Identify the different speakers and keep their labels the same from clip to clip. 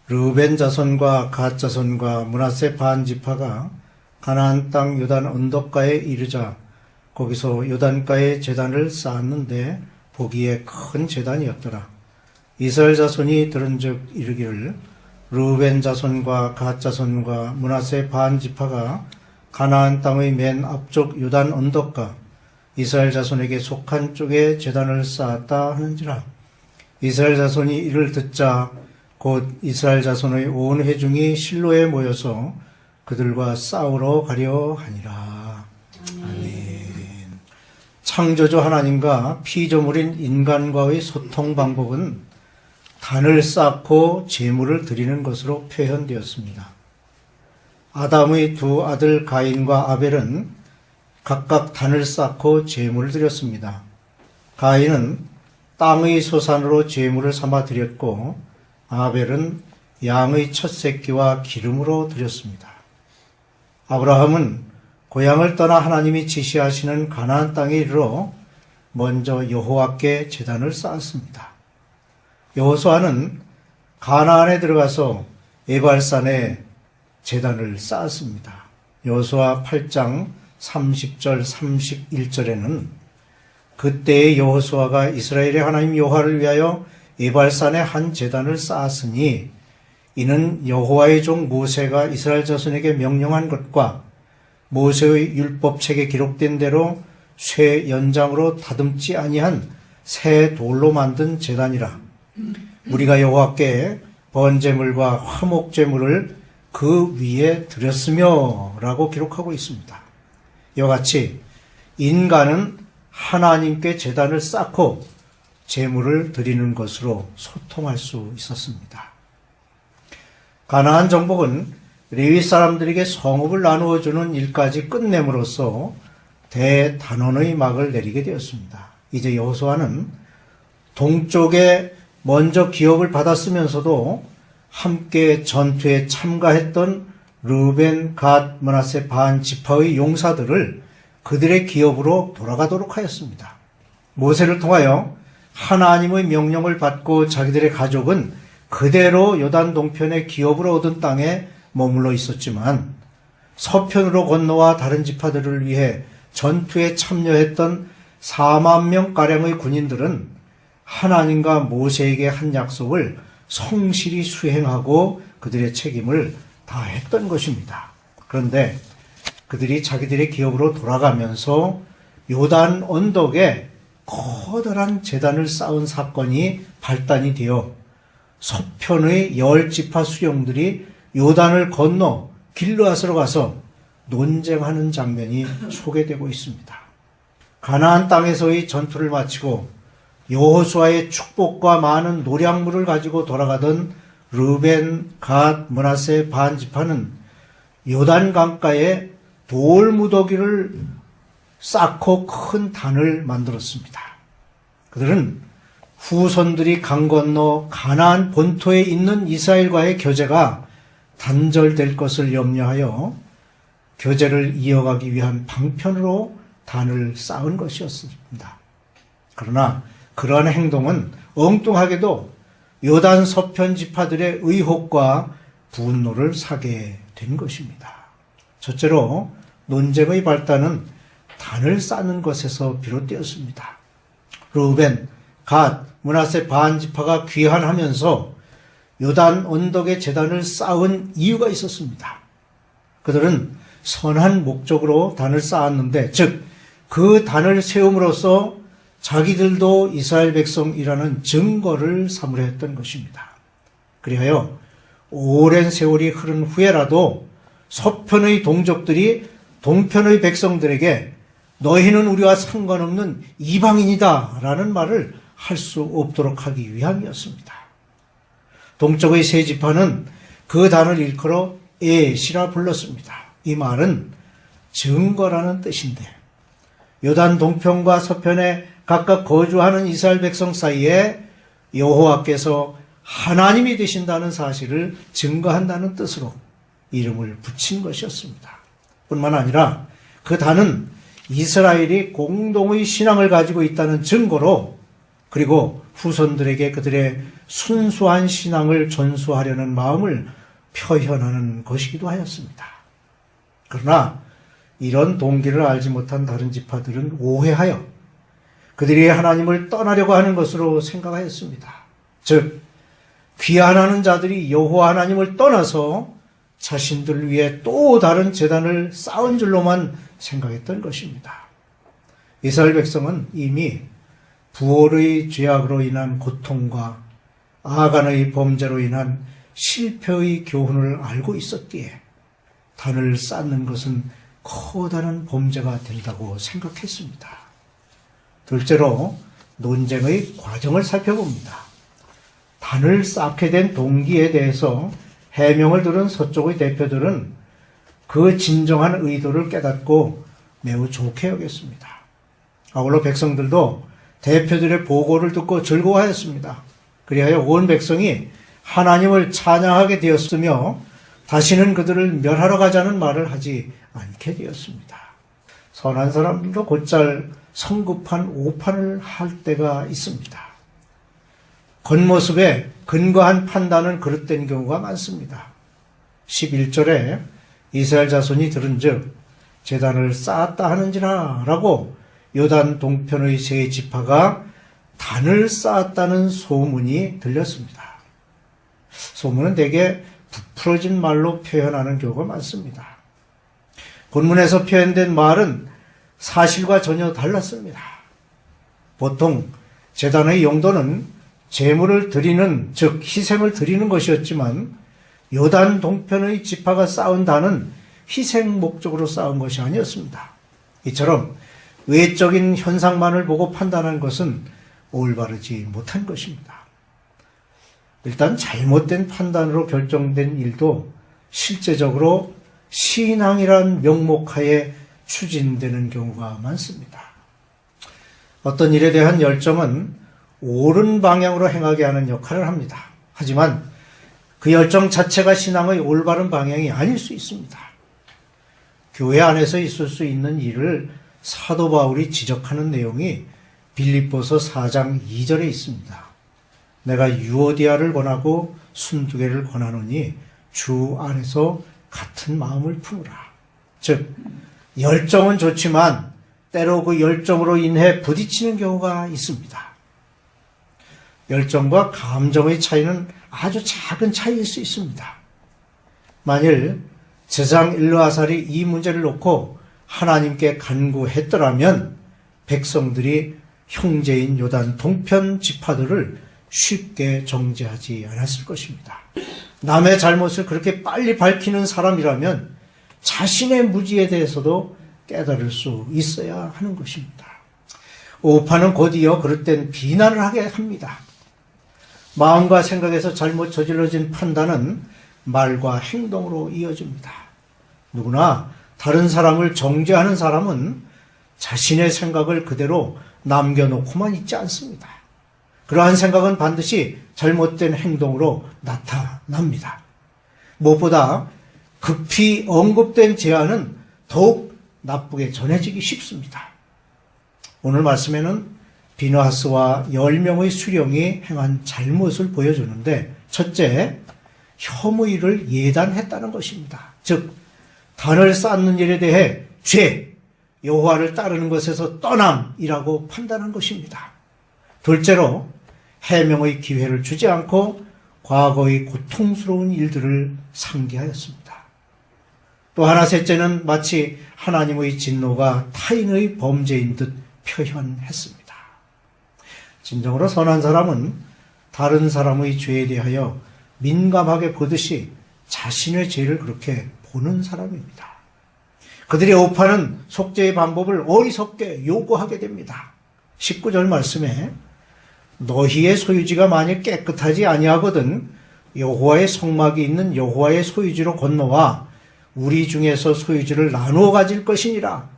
Speaker 1: 르우벤 자손과 갓 자손과 므낫세 반 지파가 가나안 땅 요단 언덕가에 이르자 거기서 요단가에 제단을 쌓았는데 보기에 큰 제단이었더라. 이스라엘 자손이 들은즉 이르기를 르우벤 자손과 갓 자손과 므낫세 반 지파가 가나안 땅의 맨 앞쪽 요단 언덕가 이스라엘 자손에게 속한 쪽에 제단을 쌓았다 하는지라. 이스라엘 자손이 이를 듣자 곧 이스라엘 자손의 온 회중이 실로에 모여서 그들과 싸우러 가려 하니라. 아멘. 창조주 하나님과 피조물인 인간과의 소통 방법은 단을 쌓고 제물을 드리는 것으로 표현되었습니다. 아담의 두 아들 가인과 아벨은 각각 단을 쌓고 제물을 드렸습니다. 가인은 땅의 소산으로 제물을 삼아 드렸고 아벨은 양의 첫 새끼와 기름으로 드렸습니다. 아브라함은 고향을 떠나 하나님이 지시하시는 가나안 땅에 이르러 먼저 여호와께 제단을 쌓았습니다. 여호수아는 가나안에 들어가서 에발산에 제단을 쌓았습니다. 여호수아 8장 30절 31절에는 그때의 여호수아가 이스라엘의 하나님 여호와를 위하여 에발산에 한 제단을 쌓았으니 이는 여호와의 종 모세가 이스라엘 자손에게 명령한 것과 모세의 율법책에 기록된 대로 쇠 연장으로 다듬지 아니한 새 돌로 만든 제단이라. 우리가 여호와께 번제물과 화목제물을 그 위에 드렸으며 라고 기록하고 있습니다. 이와 같이 인간은 하나님께 제단을 쌓고 제물을 드리는 것으로 소통할 수 있었습니다. 가나안 정복은 레위 사람들에게 성읍을 나누어 주는 일까지 끝냄으로써 대단원의 막을 내리게 되었습니다. 이제 여호수아는 동쪽에 먼저 기업을 받았으면서도 함께 전투에 참가했던 르우벤, 갓, 므낫세 반 지파의 용사들을 그들의 기업으로 돌아가도록 하였습니다. 모세를 통하여 하나님의 명령을 받고 자기들의 가족은 그대로 요단 동편의 기업으로 얻은 땅에 머물러 있었지만 서편으로 건너와 다른 지파들을 위해 전투에 참여했던 4만 명가량의 군인들은 하나님과 모세에게 한 약속을 성실히 수행하고 그들의 책임을 다했던 것입니다. 그런데 그들이 자기들의 기업으로 돌아가면서 요단 언덕에 커다란 제단을 쌓은 사건이 발단이 되어 서편의 10지파 수령들이 요단을 건너 길르앗으로 가서 논쟁하는 장면이 소개되고 있습니다. 가나안 땅에서의 전투를 마치고 여호수아의 축복과 많은 노량물을 가지고 돌아가던 르벤, 갓, 므낫세 반 지파는 요단 강가에 돌무더기를 쌓고 큰 단을 만들었습니다. 그들은 후손들이 강 건너 가나안 본토에 있는 이스라엘과의 교제가 단절될 것을 염려하여 교제를 이어가기 위한 방편으로 단을 쌓은 것이었습니다. 그러나 그러한 행동은 엉뚱하게도 요단 서편 지파들의 의혹과 분노를 사게 된 것입니다. 첫째로 논쟁의 발단은 단을 쌓는 것에서 비롯되었습니다. 르우벤, 갓, 므낫세 반 지파가 귀환하면서 요단 언덕에 제단을 쌓은 이유가 있었습니다. 그들은 선한 목적으로 단을 쌓았는데, 즉 그 단을 세움으로써 자기들도 이스라엘 백성이라는 증거를 삼으려 했던 것입니다. 그리하여 오랜 세월이 흐른 후에라도 서편의 동족들이 동편의 백성들에게 너희는 우리와 상관없는 이방인이다 라는 말을 할 수 없도록 하기 위함이었습니다. 동쪽의 세 지파는 그 단을 일컬어 에시라 불렀습니다. 이 말은 증거라는 뜻인데 요단 동편과 서편에 각각 거주하는 이스라엘 백성 사이에 여호와께서 하나님이 되신다는 사실을 증거한다는 뜻으로 이름을 붙인 것이었습니다. 뿐만 아니라 그 단은 이스라엘이 공동의 신앙을 가지고 있다는 증거로 그리고 후손들에게 그들의 순수한 신앙을 전수하려는 마음을 표현하는 것이기도 하였습니다. 그러나 이런 동기를 알지 못한 다른 지파들은 오해하여 그들이 하나님을 떠나려고 하는 것으로 생각하였습니다. 즉 귀환하는 자들이 여호와 하나님을 떠나서 자신들 위해 또 다른 제단을 쌓은 줄로만 생각했던 것입니다. 이스라엘 백성은 이미 부올의 죄악으로 인한 고통과 아간의 범죄로 인한 실패의 교훈을 알고 있었기에 단을 쌓는 것은 커다란 범죄가 된다고 생각했습니다. 둘째로 논쟁의 과정을 살펴봅니다. 단을 쌓게 된 동기에 대해서 해명을 들은 서쪽의 대표들은 그 진정한 의도를 깨닫고 매우 좋게 여겼습니다. 아울러 백성들도 대표들의 보고를 듣고 즐거워하였습니다. 그리하여 온 백성이 하나님을 찬양하게 되었으며 다시는 그들을 멸하러 가자는 말을 하지 않게 되었습니다. 선한 사람들도 곧잘 성급한 오판을 할 때가 있습니다. 겉모습에 근거한 판단은 그릇된 경우가 많습니다. 11절에 이스라엘 자손이 들은즉 제단을 쌓았다 하는지라 라고 요단 동편의 세 지파가 단을 쌓았다는 소문이 들렸습니다. 소문은 대개 부풀어진 말로 표현하는 경우가 많습니다. 본문에서 표현된 말은 사실과 전혀 달랐습니다. 보통 제단의 용도는 제물을 드리는, 즉 희생을 드리는 것이었지만 요단 동편의 지파가 쌓은 단은 희생 목적으로 쌓은 것이 아니었습니다. 이처럼 외적인 현상만을 보고 판단한 것은 올바르지 못한 것입니다. 일단 잘못된 판단으로 결정된 일도 실제적으로 신앙이란 명목하에 추진되는 경우가 많습니다. 어떤 일에 대한 열정은 옳은 방향으로 행하게 하는 역할을 합니다. 하지만 그 열정 자체가 신앙의 올바른 방향이 아닐 수 있습니다. 교회 안에서 있을 수 있는 일을 사도 바울이 지적하는 내용이 빌립보서 4장 2절에 있습니다. 내가 유오디아를 권하고 순두개를 권하노니 주 안에서 같은 마음을 품으라. 즉 열정은 좋지만 때로 그 열정으로 인해 부딪히는 경우가 있습니다. 열정과 감정의 차이는 아주 작은 차이일 수 있습니다. 만일 제장 일르아살이 이 문제를 놓고 하나님께 간구했더라면 백성들이 형제인 요단 동편 지파들을 쉽게 정죄하지 않았을 것입니다. 남의 잘못을 그렇게 빨리 밝히는 사람이라면 자신의 무지에 대해서도 깨달을 수 있어야 하는 것입니다. 오판은 곧이어 그릇된 비난을 하게 합니다. 마음과 생각에서 잘못 저질러진 판단은 말과 행동으로 이어집니다. 누구나 다른 사람을 정죄하는 사람은 자신의 생각을 그대로 남겨놓고만 있지 않습니다. 그러한 생각은 반드시 잘못된 행동으로 나타납니다. 무엇보다 급히 언급된 제안은 더욱 나쁘게 전해지기 쉽습니다. 오늘 말씀에는 비느하스와 10명의 수령이 행한 잘못을 보여주는데 첫째, 혐의를 예단했다는 것입니다. 즉 단을 쌓는 일에 대해 죄, 여호와를 따르는 것에서 떠남이라고 판단한 것입니다. 둘째로 해명의 기회를 주지 않고 과거의 고통스러운 일들을 상기하였습니다. 또 하나 셋째는 마치 하나님의 진노가 타인의 범죄인 듯 표현했습니다. 진정으로 선한 사람은 다른 사람의 죄에 대하여 민감하게 보듯이 자신의 죄를 그렇게 보는 사람입니다. 그들의 오판은 속죄의 방법을 어리석게 요구하게 됩니다. 19절 말씀에 너희의 소유지가 만일 깨끗하지 아니하거든 여호와의 성막이 있는 여호와의 소유지로 건너와 우리 중에서 소유지를 나누어 가질 것이니라.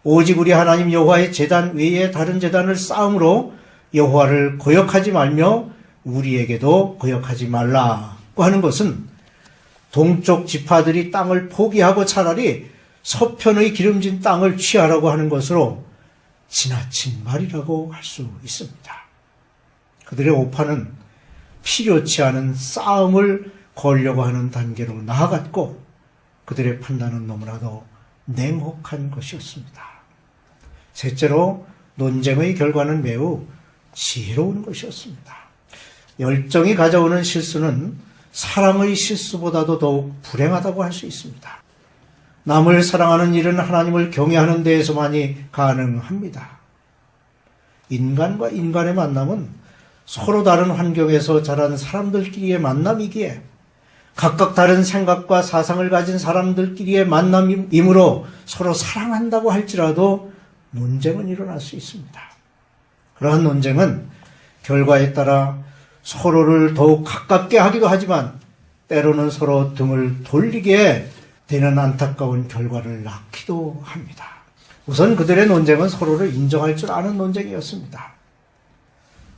Speaker 1: 오직 우리 하나님 여호와의 제단 외에 다른 제단을 쌓음으로 여호와를 거역하지 말며 우리에게도 거역하지 말라고 하는 것은 동쪽 지파들이 땅을 포기하고 차라리 서편의 기름진 땅을 취하라고 하는 것으로 지나친 말이라고 할 수 있습니다. 그들의 오판은 필요치 않은 싸움을 걸려고 하는 단계로 나아갔고 그들의 판단은 너무나도 냉혹한 것이었습니다. 셋째로 논쟁의 결과는 매우 지혜로운 것이었습니다. 열정이 가져오는 실수는 사랑의 실수보다도 더욱 불행하다고 할 수 있습니다. 남을 사랑하는 일은 하나님을 경외하는 데에서만이 가능합니다. 인간과 인간의 만남은 서로 다른 환경에서 자란 사람들끼리의 만남이기에 각각 다른 생각과 사상을 가진 사람들끼리의 만남이므로 서로 사랑한다고 할지라도 논쟁은 일어날 수 있습니다. 그러한 논쟁은 결과에 따라 서로를 더욱 가깝게 하기도 하지만 때로는 서로 등을 돌리게 되는 안타까운 결과를 낳기도 합니다. 우선 그들의 논쟁은 서로를 인정할 줄 아는 논쟁이었습니다.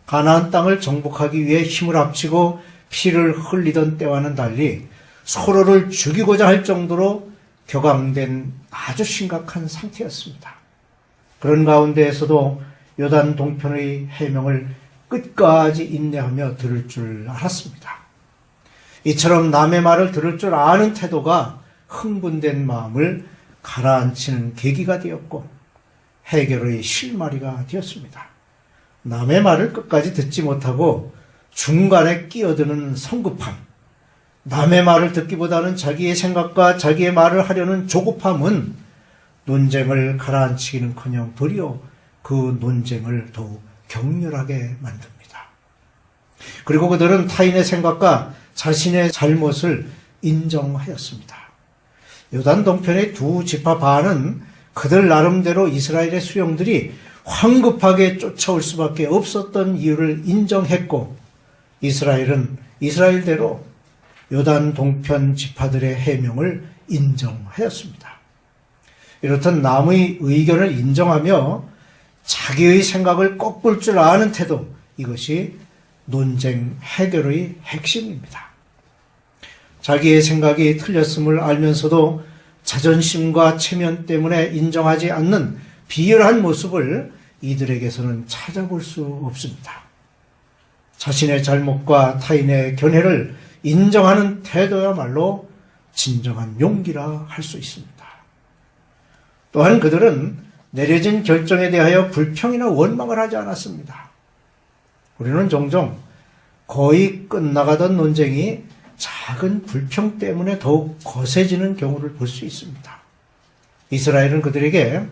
Speaker 1: 가나안 땅을 정복하기 위해 힘을 합치고 피를 흘리던 때와는 달리 서로를 죽이고자 할 정도로 격앙된 아주 심각한 상태였습니다. 그런 가운데에서도 요단 동편의 해명을 끝까지 인내하며 들을 줄 알았습니다. 이처럼 남의 말을 들을 줄 아는 태도가 흥분된 마음을 가라앉히는 계기가 되었고 해결의 실마리가 되었습니다. 남의 말을 끝까지 듣지 못하고 중간에 끼어드는 성급함, 남의 말을 듣기보다는 자기의 생각과 자기의 말을 하려는 조급함은 논쟁을 가라앉히기는커녕 도리어 그 논쟁을 더욱 격렬하게 만듭니다. 그리고 그들은 타인의 생각과 자신의 잘못을 인정하였습니다. 요단 동편의 두 지파 반은 그들 나름대로 이스라엘의 수령들이 황급하게 쫓아올 수밖에 없었던 이유를 인정했고 이스라엘은 이스라엘대로 요단 동편 지파들의 해명을 인정하였습니다. 이렇듯 남의 의견을 인정하며 자기의 생각을 꺾을 줄 아는 태도, 이것이 논쟁 해결의 핵심입니다. 자기의 생각이 틀렸음을 알면서도 자존심과 체면 때문에 인정하지 않는 비열한 모습을 이들에게서는 찾아볼 수 없습니다. 자신의 잘못과 타인의 견해를 인정하는 태도야말로 진정한 용기라 할 수 있습니다. 또한 그들은 내려진 결정에 대하여 불평이나 원망을 하지 않았습니다. 우리는 종종 거의 끝나가던 논쟁이 작은 불평 때문에 더욱 거세지는 경우를 볼 수 있습니다. 이스라엘은 그들에게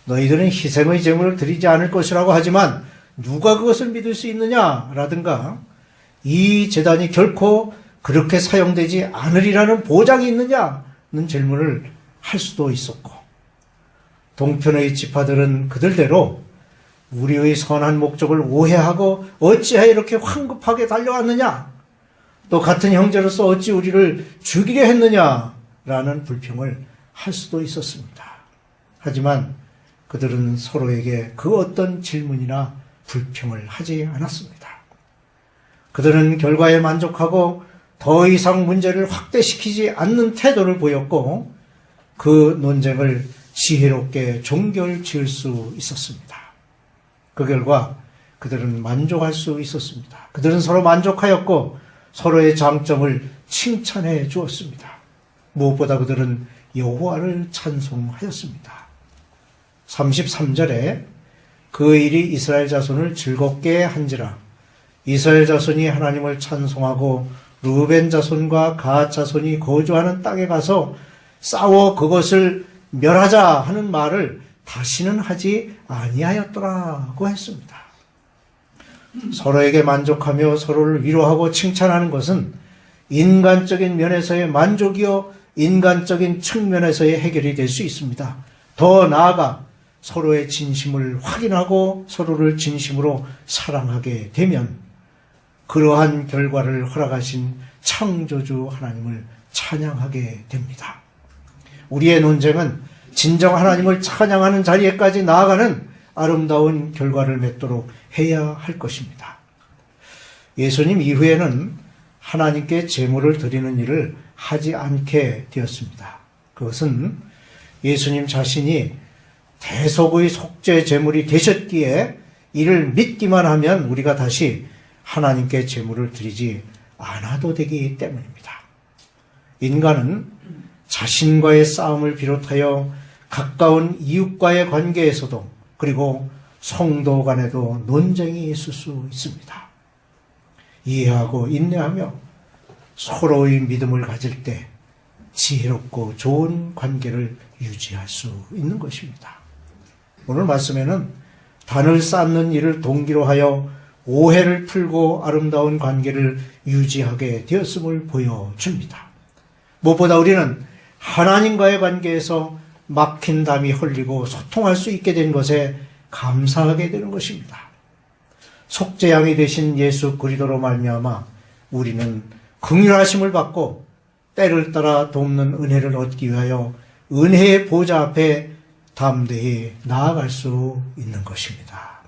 Speaker 1: 너희들은 희생의 제물을 드리지 않을 것이라고 하지만 누가 그것을 믿을 수 있느냐라든가 이 제단이 결코 그렇게 사용되지 않으리라는 보장이 있느냐는 질문을 할 수도 있었고 동편의 지파들은 그들대로 우리의 선한 목적을 오해하고 어찌하여 이렇게 황급하게 달려왔느냐 또 같은 형제로서 어찌 우리를 죽이려 했느냐라는 불평을 할 수도 있었습니다. 하지만 그들은 서로에게 그 어떤 질문이나 불평을 하지 않았습니다. 그들은 결과에 만족하고 더 이상 문제를 확대시키지 않는 태도를 보였고 그 논쟁을 지혜롭게 종결 지을 수 있었습니다. 그 결과 그들은 만족할 수 있었습니다. 그들은 서로 만족하였고 서로의 장점을 칭찬해 주었습니다. 무엇보다 그들은 여호와를 찬송하였습니다. 33절에 그 일이 이스라엘 자손을 즐겁게 한지라 이스라엘 자손이 하나님을 찬송하고 르우벤 자손과 갓 자손이 거주하는 땅에 가서 싸워 그것을 멸하자 하는 말을 다시는 하지 아니하였더라고 했습니다. 서로에게 만족하며 서로를 위로하고 칭찬하는 것은 인간적인 면에서의 만족이요 인간적인 측면에서의 해결이 될 수 있습니다. 더 나아가 서로의 진심을 확인하고 서로를 진심으로 사랑하게 되면 그러한 결과를 허락하신 창조주 하나님을 찬양하게 됩니다. 우리의 논쟁은 진정 하나님을 찬양하는 자리에까지 나아가는 아름다운 결과를 맺도록 해야 할 것입니다. 예수님 이후에는 하나님께 제물을 드리는 일을 하지 않게 되었습니다. 그것은 예수님 자신이 대속의 속죄 제물이 되셨기에 이를 믿기만 하면 우리가 다시 하나님께 제물을 드리지 않아도 되기 때문입니다. 인간은 자신과의 싸움을 비롯하여 가까운 이웃과의 관계에서도 그리고 성도 간에도 논쟁이 있을 수 있습니다. 이해하고 인내하며 서로의 믿음을 가질 때 지혜롭고 좋은 관계를 유지할 수 있는 것입니다. 오늘 말씀에는 단을 쌓는 일을 동기로 하여 오해를 풀고 아름다운 관계를 유지하게 되었음을 보여줍니다. 무엇보다 우리는 하나님과의 관계에서 막힌 담이 흘리고 소통할 수 있게 된 것에 감사하게 되는 것입니다. 속죄양이 되신 예수 그리스도로 말미암아 우리는 긍휼하심을 받고 때를 따라 돕는 은혜를 얻기 위하여 은혜의 보좌 앞에 담대히 나아갈 수 있는 것입니다.